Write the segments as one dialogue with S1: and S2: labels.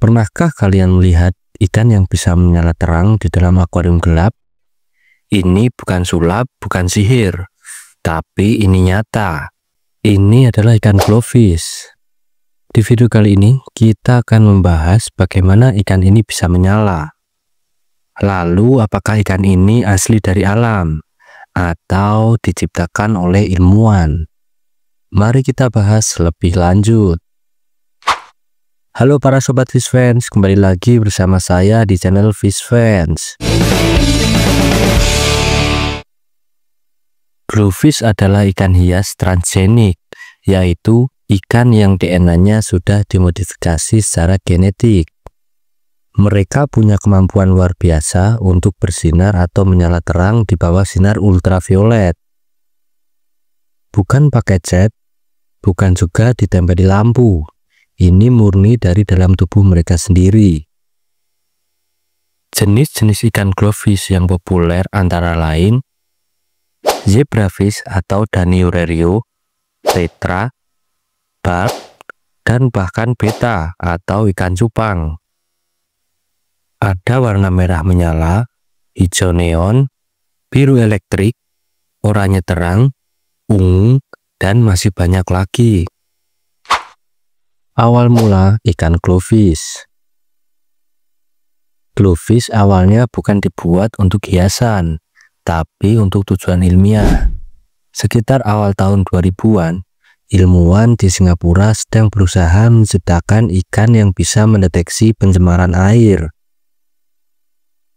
S1: Pernahkah kalian melihat ikan yang bisa menyala terang di dalam akuarium gelap? Ini bukan sulap, bukan sihir, tapi ini nyata. Ini adalah ikan glowfish. Di video kali ini, kita akan membahas bagaimana ikan ini bisa menyala. Lalu, apakah ikan ini asli dari alam atau diciptakan oleh ilmuwan? Mari kita bahas lebih lanjut. Halo para sobat fish fans, kembali lagi bersama saya di channel Fish Fans. Glowfish adalah ikan hias transgenik, yaitu ikan yang DNA-nya sudah dimodifikasi secara genetik. Mereka punya kemampuan luar biasa untuk bersinar atau menyala terang di bawah sinar ultraviolet. Bukan pakai cat, bukan juga ditempel di lampu. Ini murni dari dalam tubuh mereka sendiri. Jenis-jenis ikan glowfish yang populer antara lain zebrafish atau Daniurerio, tetra, barb, dan bahkan beta atau ikan cupang. Ada warna merah menyala, hijau neon, biru elektrik, oranye terang, ungu, dan masih banyak lagi. Awal mula ikan glowfish. Glowfish awalnya bukan dibuat untuk hiasan, tapi untuk tujuan ilmiah. Sekitar awal tahun 2000-an, ilmuwan di Singapura sedang berusaha menciptakan ikan yang bisa mendeteksi pencemaran air.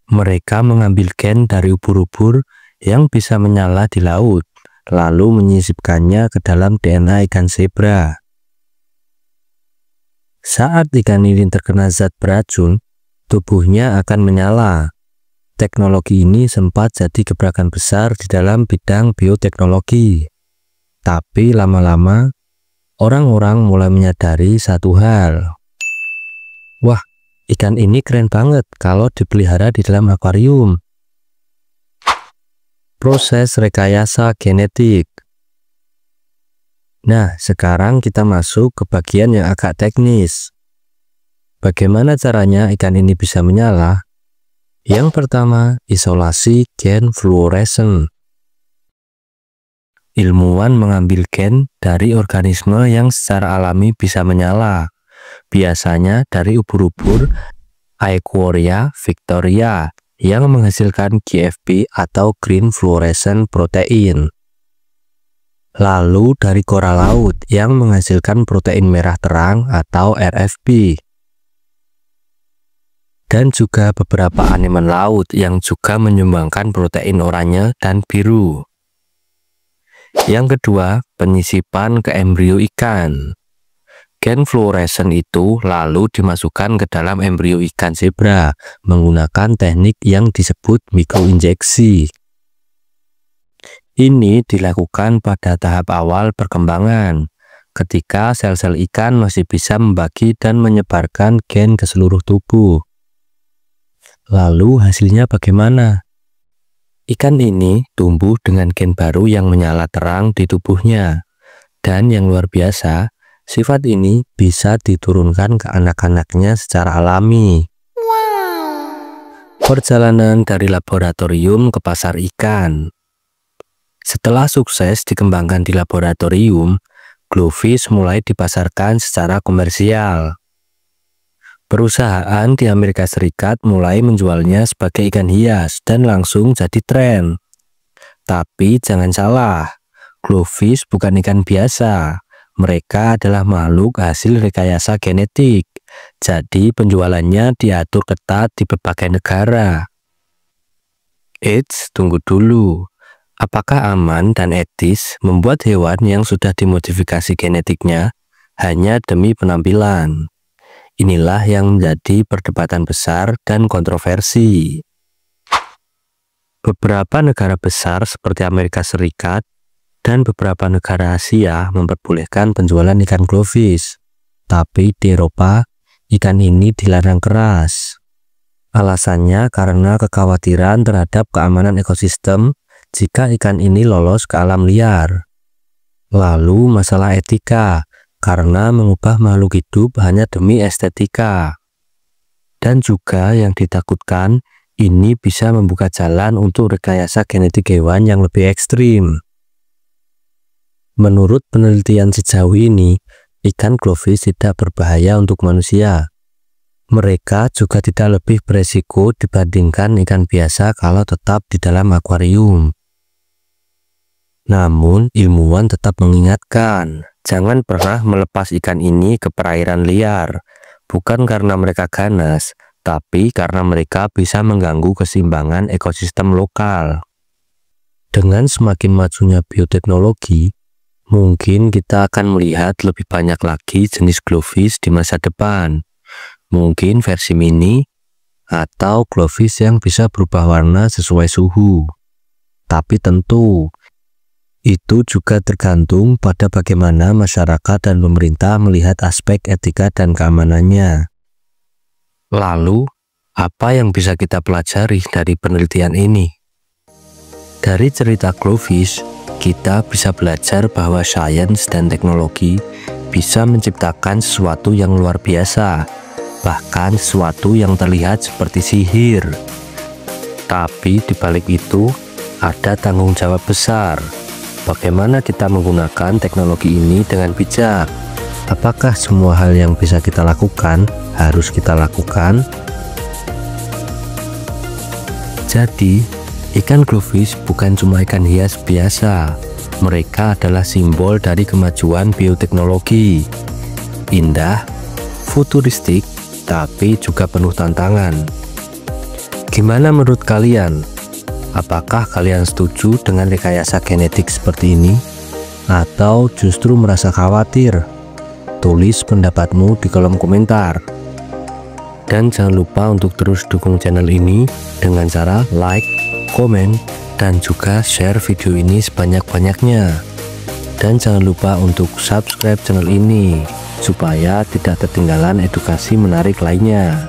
S1: Mereka mengambil gen dari ubur-ubur yang bisa menyala di laut, lalu menyisipkannya ke dalam DNA ikan zebra. Saat ikan ini terkena zat beracun, tubuhnya akan menyala. Teknologi ini sempat jadi gebrakan besar di dalam bidang bioteknologi. Tapi lama-lama, orang-orang mulai menyadari satu hal. Wah, ikan ini keren banget kalau dipelihara di dalam akuarium. Proses rekayasa genetik. Nah, sekarang kita masuk ke bagian yang agak teknis. Bagaimana caranya ikan ini bisa menyala? Yang pertama, isolasi gen fluoresen. Ilmuwan mengambil gen dari organisme yang secara alami bisa menyala. Biasanya dari ubur-ubur Aequorea victoria yang menghasilkan GFP atau Green Fluorescent Protein. Lalu dari koral laut yang menghasilkan protein merah terang atau RFP. Dan juga beberapa aneman laut yang juga menyumbangkan protein oranye dan biru. Yang kedua, penyisipan ke embrio ikan. Gen fluoresen itu lalu dimasukkan ke dalam embrio ikan zebra menggunakan teknik yang disebut mikroinjeksi. Ini dilakukan pada tahap awal perkembangan, ketika sel-sel ikan masih bisa membagi dan menyebarkan gen ke seluruh tubuh. Lalu hasilnya bagaimana? Ikan ini tumbuh dengan gen baru yang menyala terang di tubuhnya. Dan yang luar biasa, sifat ini bisa diturunkan ke anak-anaknya secara alami. Perjalanan dari laboratorium ke pasar ikan. Setelah sukses dikembangkan di laboratorium, glowfish mulai dipasarkan secara komersial. Perusahaan di Amerika Serikat mulai menjualnya sebagai ikan hias dan langsung jadi tren. Tapi jangan salah, glowfish bukan ikan biasa. Mereka adalah makhluk hasil rekayasa genetik. Jadi penjualannya diatur ketat di berbagai negara. Eits, tunggu dulu. Apakah aman dan etis membuat hewan yang sudah dimodifikasi genetiknya hanya demi penampilan? Inilah yang menjadi perdebatan besar dan kontroversi. Beberapa negara besar seperti Amerika Serikat dan beberapa negara Asia memperbolehkan penjualan ikan glowfish. Tapi di Eropa, ikan ini dilarang keras. Alasannya karena kekhawatiran terhadap keamanan ekosistem jika ikan ini lolos ke alam liar. Lalu masalah etika, karena mengubah makhluk hidup hanya demi estetika. Dan juga yang ditakutkan, ini bisa membuka jalan untuk rekayasa genetik hewan yang lebih ekstrim. Menurut penelitian sejauh ini, ikan glowfish tidak berbahaya untuk manusia. Mereka juga tidak lebih beresiko dibandingkan ikan biasa kalau tetap di dalam akuarium. Namun, ilmuwan tetap mengingatkan, jangan pernah melepas ikan ini ke perairan liar, bukan karena mereka ganas, tapi karena mereka bisa mengganggu keseimbangan ekosistem lokal. Dengan semakin majunya bioteknologi, mungkin kita akan melihat lebih banyak lagi jenis glowfish di masa depan. Mungkin versi mini atau glowfish yang bisa berubah warna sesuai suhu. Tapi tentu, itu juga tergantung pada bagaimana masyarakat dan pemerintah melihat aspek etika dan keamanannya. Lalu, apa yang bisa kita pelajari dari penelitian ini? Dari cerita glowfish, kita bisa belajar bahwa sains dan teknologi bisa menciptakan sesuatu yang luar biasa, bahkan sesuatu yang terlihat seperti sihir. Tapi di balik itu, ada tanggung jawab besar. Bagaimana kita menggunakan teknologi ini dengan bijak? Apakah semua hal yang bisa kita lakukan harus kita lakukan? Jadi, ikan glowfish bukan cuma ikan hias biasa. Mereka adalah simbol dari kemajuan bioteknologi. Indah, futuristik, tapi juga penuh tantangan. Gimana menurut kalian? Apakah kalian setuju dengan rekayasa genetik seperti ini? Atau justru merasa khawatir? Tulis pendapatmu di kolom komentar. Dan jangan lupa untuk terus dukung channel ini dengan cara like, komen, dan juga share video ini sebanyak-banyaknya. Dan jangan lupa untuk subscribe channel ini supaya tidak ketinggalan edukasi menarik lainnya.